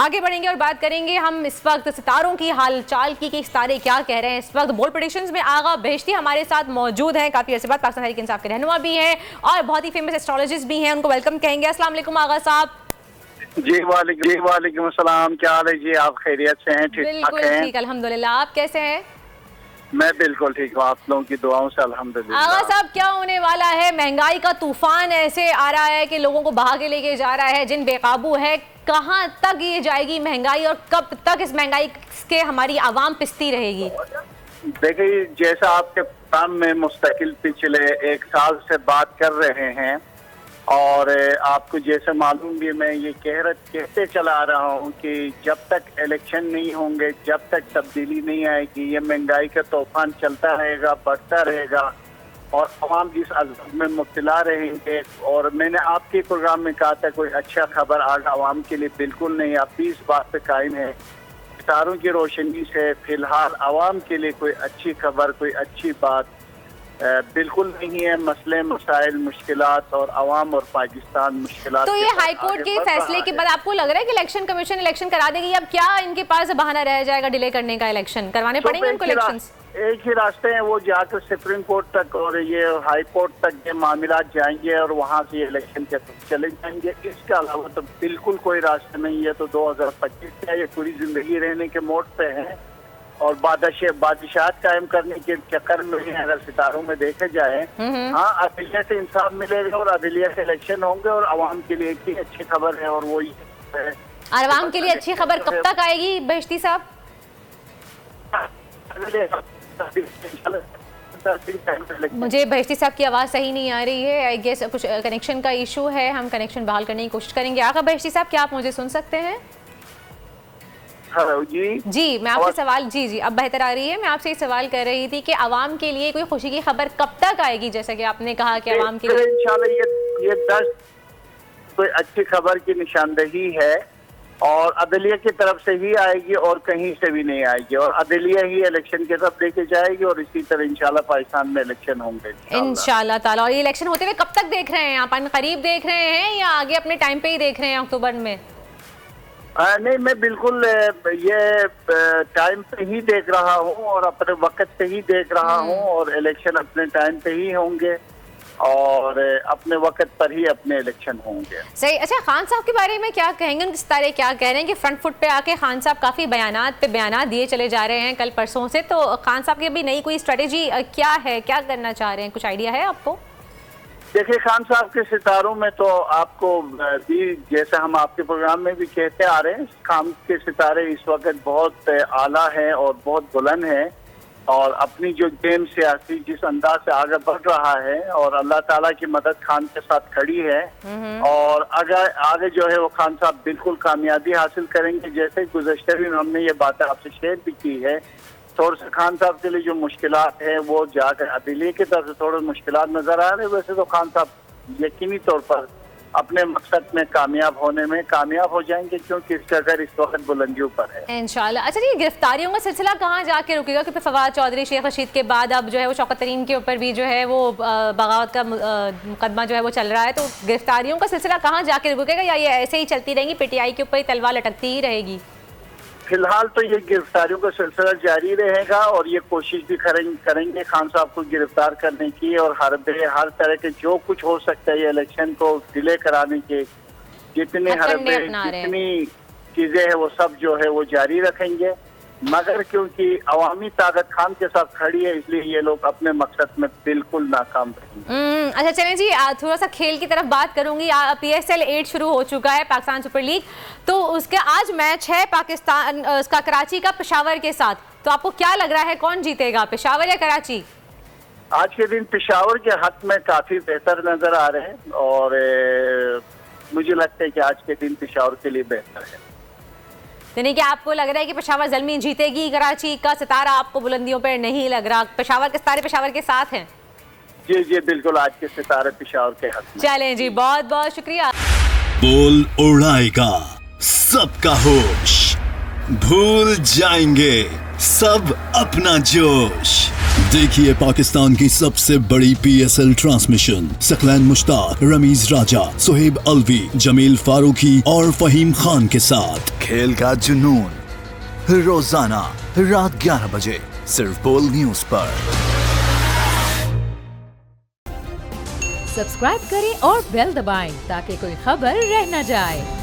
आगे बढ़ेंगे और बात करेंगे हम इस वक्त सितारों की हालचाल की कि सितारे क्या कह रहे हैं। इस वक्त बोल्ड प्रेडिक्शंस में आगा बेहश्ती हमारे साथ मौजूद हैं, काफी अर्से बाद पाकिस्तान तहरीक इंसाफ के रहनुमा भी हैं और बहुत ही फेमस एस्ट्रोलॉजिस्ट भी हैं। उनको वेलकम कहेंगे। अस्सलाम वालेकुम आगा साहब। जी वालेकुम अस्सलाम। क्या हाल है जी? आप खैरियत से हैं? ठीक ठाक हैं? बिल्कुल ठीक अल्हम्दुलिल्लाह। आप कैसे हैं? मैं बिल्कुल ठीक हूँ, आप लोगों की दुआओं से अल्हम्दुलिल्लाह। आगा साहब क्या होने वाला है? महंगाई का तूफान ऐसे आ रहा है कि लोगों को बहा के लेके जा रहा है, जिन बेकाबू है। कहाँ तक ये जाएगी महंगाई और कब तक इस महंगाई के हमारी आवाम पिसती रहेगी? देखिए, जैसा आपके प्रोग्राम में मुस्तकिल पिछले एक साल से बात कर रहे हैं और आपको जैसे मालूम भी, मैं ये कहते चला आ रहा हूँ कि जब तक इलेक्शन नहीं होंगे, जब तक तब्दीली नहीं आएगी, ये महंगाई का तूफान चलता रहेगा, बढ़ता रहेगा और अवाम जिस अज़ब में मुब्तला रहेंगे। और मैंने आपके प्रोग्राम में कहा था कोई अच्छा खबर आज अवाम के लिए बिल्कुल नहीं। आप भी इस बात पे कायम है, सितारों की रोशनी से फिलहाल अवाम के लिए कोई अच्छी खबर, कोई अच्छी बात बिल्कुल नहीं है। मसले मसाइल मुश्किलात और अवाम और पाकिस्तान मुश्किलात। तो ये हाई कोर्ट के फैसले के बाद आपको लग रहा है कि इलेक्शन कमीशन इलेक्शन करा देगी? अब क्या इनके पास बहाना रह जाएगा डिले करने का? इलेक्शन करवाने पड़ेंगे उनको इलेक्शंस? एक ही रास्ते हैं, वो जाकर सुप्रीम कोर्ट तक और ये हाई कोर्ट तक ये मामला जाएंगे और वहाँ से इलेक्शन के चले जाएंगे। इसके अलावा तो बिल्कुल कोई रास्ता नहीं है। तो 2025 का ये पूरी जिंदगी रहने के मोड पे है और बादशाहत कायम करने के चक्कर में अगर सितारों में देखे जाए, हाँ अदलिया से इंसाफ मिलेगा और अदलिया से इलेक्शन होंगे और अवाम के लिए एक ही अच्छी खबर है और वो ये है। अवाम के लिए अच्छी खबर कब तक आएगी बेहश्ती साहब? मुझे बेहश्ती साहब की आवाज़ सही नहीं आ रही है। आई गेस कुछ कनेक्शन का इशू है, हम कनेक्शन बहाल करने की कोशिश करेंगे। आगा बेहश्ती साहब, क्या आप मुझे सुन सकते हैं? हेलो जी, मैं आपसे सवाल जी अब बेहतर आ रही है। मैं आपसे ये सवाल कर रही थी कि अवाम के लिए कोई खुशी की खबर कब तक आएगी? जैसा कि आपने कहा कि अवाम के लिए इंशाल्लाह ये 10 कोई अच्छी खबर की निशानदेही है और अदलिया की तरफ से ही आएगी और कहीं से भी नहीं आएगी और अदलिया ही इलेक्शन के तरफ लेके जाएगी और इसी तरह इंशाल्लाह पाकिस्तान में इलेक्शन होंगे इंशाल्लाह ताला। और ये इलेक्शन होते हुए कब तक देख रहे हैं आप? करीब देख रहे हैं या आगे अपने टाइम पे ही देख रहे हैं, अक्टूबर में? नहीं, मैं बिल्कुल ये टाइम पे ही देख रहा हूँ और अपने वक्त पे ही देख रहा हूँ और इलेक्शन अपने टाइम पे ही होंगे और अपने वक्त पर ही अपने इलेक्शन होंगे। सही। अच्छा, खान साहब के बारे में क्या कहेंगे? उनके सितारे क्या कह रहे हैं कि फ्रंट फुट पे आके खान साहब काफ़ी बयानात पे बयानात दिए चले जा रहे हैं कल परसों से। तो खान साहब की अभी नई कोई स्ट्रेटेजी क्या है, क्या करना चाह रहे हैं? कुछ आइडिया है आपको? देखिए, खान साहब के सितारों में तो आपको भी, जैसे हम आपके प्रोग्राम में भी कहते आ रहे हैं, खान के सितारे इस वक्त बहुत आला हैं और बहुत बुलंद हैं और अपनी जो गेम सियासी जिस अंदाज से आगे बढ़ रहा है और अल्लाह ताला की मदद खान के साथ खड़ी है और अगर आगे जो है वो खान साहब बिल्कुल कामयाबी हासिल करेंगे। जैसे गुज़श्ते दिन हमने ये बातें आपसे शेयर भी की है, थोड़ा सा खान साहब के लिए जो मुश्किलात है वो जाकर अदलिया की तरफ से थोड़े मुश्किलात नजर आ रहे हैं। वैसे तो खान साहब यकीनी तौर पर अपने मकसद में कामयाब होने में कामयाब हो जाएंगे क्योंकि इसका घर इस वक्त बुलंदियों पर है इंशाल्लाह। अच्छा जी, गिरफ्तारियों का सिलसिला कहाँ जाके रुकेगा? क्योंकि फवाद चौधरी, शेख रशीद के बाद अब जो है वो शौकत तरीन के ऊपर भी जो है वो बगावत का मुकदमा जो है वो चल रहा है। तो गिरफ्तारियों का सिलसिला कहाँ जाके रुकेगा या ये ऐसे ही चलती रहेंगी, पीटीआई के ऊपर ही तलवार लटकती ही रहेगी? फिलहाल तो ये गिरफ्तारियों का सिलसिला जारी रहेगा और ये कोशिश भी करेंगे खान साहब को गिरफ्तार करने की और हर तरह के जो कुछ हो सकता है ये इलेक्शन को डिले कराने के जितनी चीजें हैं वो सब जो है वो जारी रखेंगे। मगर क्योंकि अवामी ताकत खान के साथ खड़ी है इसलिए ये लोग अपने मकसद में बिल्कुल नाकाम रहेंगे। अच्छा चलें जी, थोड़ा सा खेल की तरफ बात करूंगी। PSL 8 शुरू हो चुका है, पाकिस्तान सुपर लीग। तो उसके आज मैच है पाकिस्तान उसका कराची का पेशावर के साथ। तो आपको क्या लग रहा है कौन जीतेगा, पेशावर या कराची? आज के दिन पेशावर के हक में काफी बेहतर नजर आ रहे हैं और मुझे लगता है कि आज के दिन पेशावर के लिए बेहतर है। यानी कि आपको लग रहा है कि पेशावर ज़ल्मी जीतेगी, कराची का सितारा आपको बुलंदियों पर नहीं लग रहा? पेशावर के सितारे पेशावर के साथ हैं? जी बिल्कुल, आज के सितारे पेशावर के हक में। चलें जी, बहुत बहुत शुक्रिया। बोल उड़ाएगा सबका होश, भूल जाएंगे सब अपना जोश। देखिए पाकिस्तान की सबसे बड़ी PSL ट्रांसमिशन सकलैन मुश्ताक, रमीज राजा, सुहेब अलवी, जमील फारूकी और फहीम खान के साथ खेल का जुनून रोजाना रात 11 बजे सिर्फ बोल न्यूज पर। सब्सक्राइब करें और बेल दबाएं ताकि कोई खबर रह न जाए।